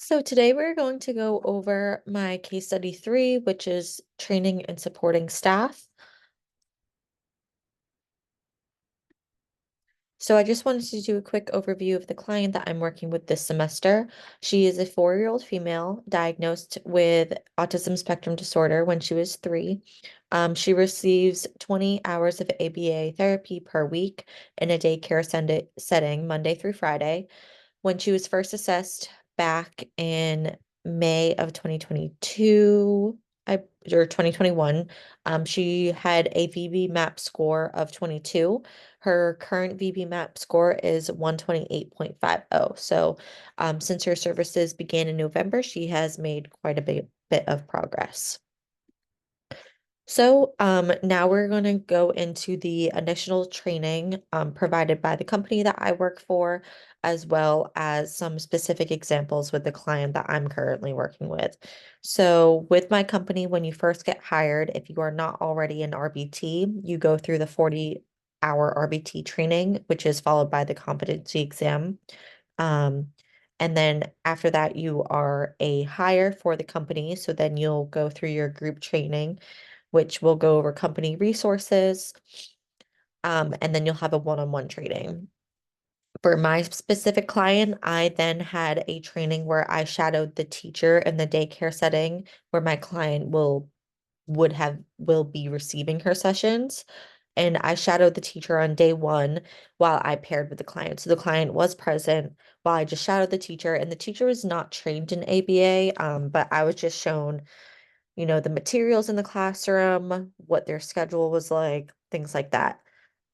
So today we're going to go over my case study 3, which is training and supporting staff. So I just wanted to do a quick overview of the client that I'm working with this semester. She is a 4-year-old female diagnosed with autism spectrum disorder when she was 3. She receives 20 hours of ABA therapy per week in a daycare setting, Monday through Friday. When she was first assessed back in May of 2022, or 2021, she had a VB MAP score of 22. Her current VB MAP score is 128.50. So, since her services began in November, she has made quite a bit of progress. So now we're going to go into the initial training provided by the company that I work for, as well as some specific examples with the client that I'm currently working with. So with my company, when you first get hired, if you are not already an RBT, you go through the 40-hour RBT training, which is followed by the competency exam. Um, and then after that, you are a hire for the company. So then you'll go through your group training, which will go over company resources. And then you'll have a one-on-one training. For my specific client, I then had a training where I shadowed the teacher in the daycare setting where my client will be receiving her sessions. And I shadowed the teacher on day 1 while I paired with the client. So the client was present while I just shadowed the teacher, and the teacher was not trained in ABA, but I was just shown the materials in the classroom, what their schedule was like, things like that.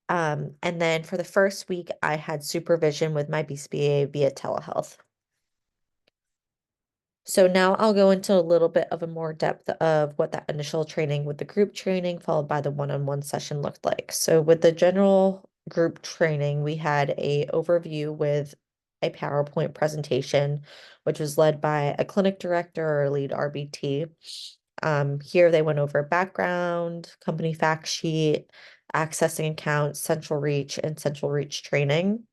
And then for the first week, I had supervision with my BCBA via telehealth. So now I'll go into a little bit of a more depth of what that initial training with the group training followed by the one-on-one session looked like. So with the general group training, we had a overview with a PowerPoint presentation, which was led by a clinic director or lead RBT. Here they went over background, company fact sheet, accessing accounts, central reach, and central reach training.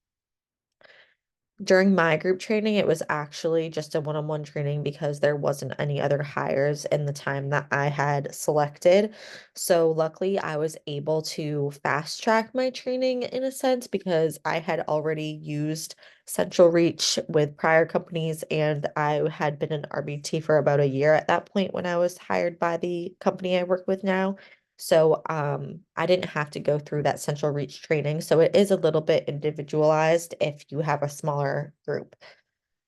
During my group training, it was actually just a one-on-one training because there wasn't any other hires in the time that I had selected. So luckily, I was able to fast track my training in a sense because I had already used Central Reach with prior companies and I had been an RBT for about a year at that point when I was hired by the company I work with now. So I didn't have to go through that central reach training. So it is a little bit individualized if you have a smaller group.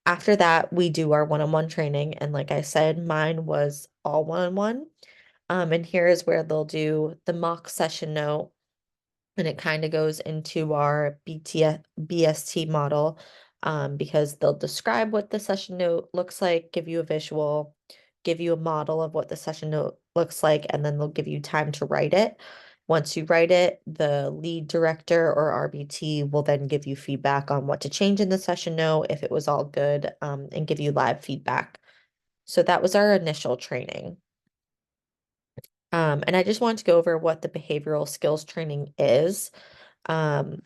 After that, we do our one-on-one training. And like I said, mine was all one-on-one. And here is where they'll do the mock session note. And it kind of goes into our BST model, because they'll describe what the session note looks like, give you a visual, give you a model of what the session note looks like, and then they'll give you time to write it. Once you write it, the lead director or RBT will then give you feedback on what to change in the session note, if it was all good, and give you live feedback. So that was our initial training. And I just wanted to go over what the behavioral skills training is. Just move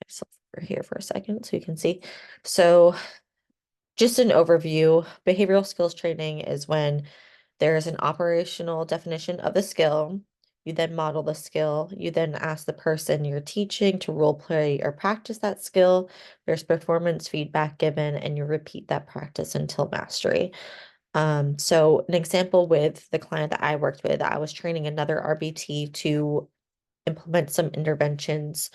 myself over here for a second so you can see. So just an overview, behavioral skills training is when there is an operational definition of the skill. You then model the skill. You then ask the person you're teaching to role play or practice that skill. There's performance feedback given, and you repeat that practice until mastery. So an example with the client that I worked with, I was training another RBT to implement some interventions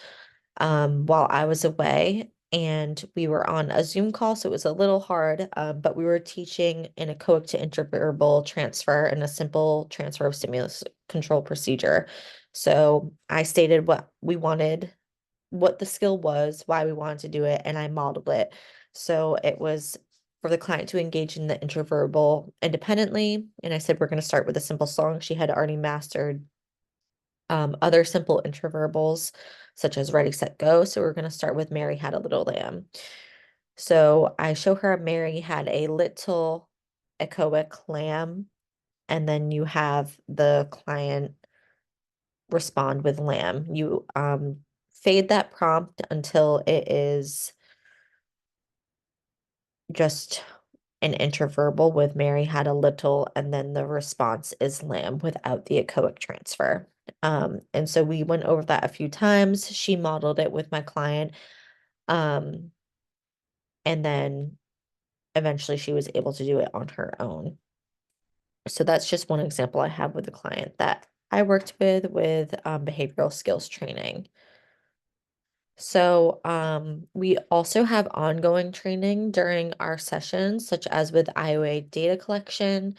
while I was away. And we were on a Zoom call, so it was a little hard, but we were teaching an echoic to interverbal transfer and a simple transfer of stimulus control procedure. So I stated what we wanted, what the skill was, why we wanted to do it, and I modeled it. So it was for the client to engage in the interverbal independently. And I said, we're going to start with a simple song. She had already mastered other simple interverbals, such as Ready, Set, Go. So we're going to start with Mary Had a Little Lamb. So I show her Mary had a little echoic lamb, and then you have the client respond with lamb. You fade that prompt until it is just an interverbal with Mary had a little, and then the response is lamb without the echoic transfer. And so we went over that a few times. She modeled it with my client. Um, and then eventually she was able to do it on her own. So that's just one example I have with a client that I worked with behavioral skills training. So we also have ongoing training during our sessions, such as with IOA data collection.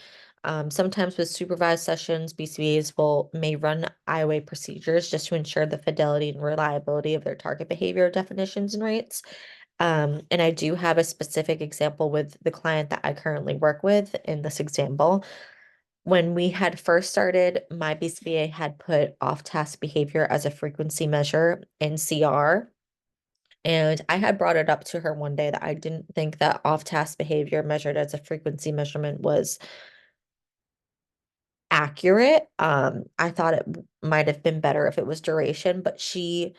Sometimes with supervised sessions, BCBAs may run IOA procedures just to ensure the fidelity and reliability of their target behavior definitions and rates. And I do have a specific example with the client that I currently work with in this example. When we had first started, my BCBA had put off-task behavior as a frequency measure in CR. And I had brought it up to her one day that I didn't think that off-task behavior measured as a frequency measurement was accurate. I thought it might have been better if it was duration, but she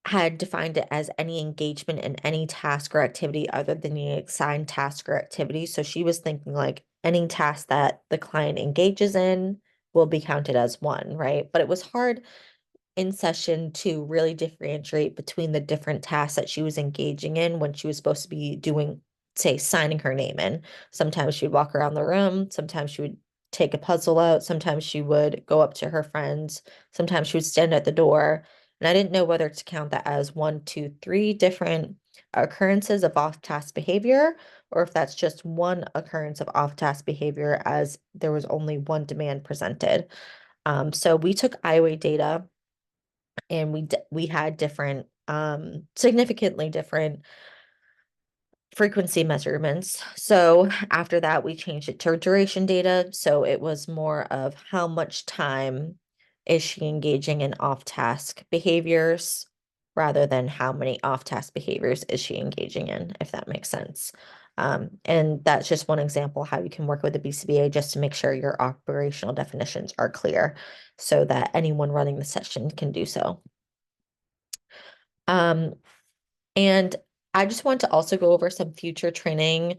had defined it as any engagement in any task or activity other than the assigned task or activity. So she was thinking like any task that the client engages in will be counted as one, right? But it was hard in session to really differentiate between the different tasks that she was engaging in when she was supposed to be doing, say, signing her name in. Sometimes she would walk around the room, sometimes she would take a puzzle out, sometimes she would go up to her friends, sometimes she would stand at the door. And I didn't know whether to count that as one, two, three different occurrences of off-task behavior, or if that's just one occurrence of off-task behavior as there was only one demand presented. So we took IOA data and we had different significantly different frequency measurements. So after that we changed it to duration data, so it was more of how much time is she engaging in off-task behaviors rather than how many off-task behaviors is she engaging in, if that makes sense. And that's just one example how you can work with the BCBA just to make sure your operational definitions are clear so that anyone running the session can do so. Um, and I just want to also go over some future training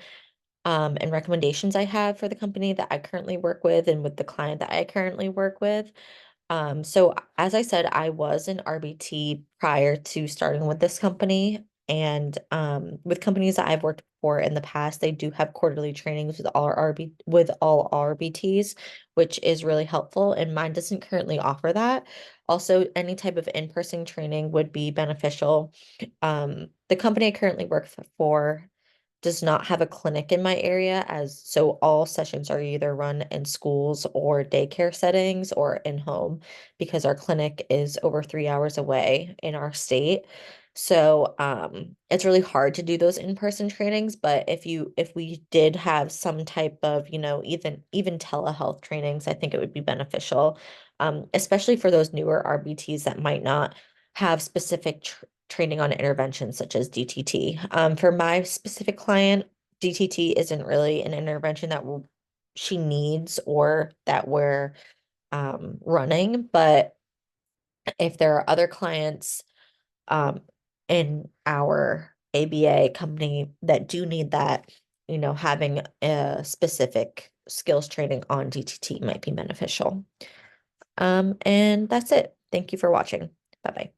and recommendations I have for the company that I currently work with and with the client that I currently work with. So as I said, I was an RBT prior to starting with this company. And with companies that I've worked for in the past, they do have quarterly trainings with all RBTs, which is really helpful. And mine doesn't currently offer that. Also, any type of in-person training would be beneficial. The company I currently work for does not have a clinic in my area, as so all sessions are either run in schools or daycare settings or in home because our clinic is over 3 hours away in our state. So it's really hard to do those in-person trainings, but if we did have some type of, even telehealth trainings, I think it would be beneficial, especially for those newer RBTs that might not have specific training on interventions such as DTT. For my specific client, DTT isn't really an intervention that she needs or that we're running, but if there are other clients um, in our ABA company that do need that, having a specific skills training on DTT might be beneficial. And that's it. Thank you for watching. Bye-bye.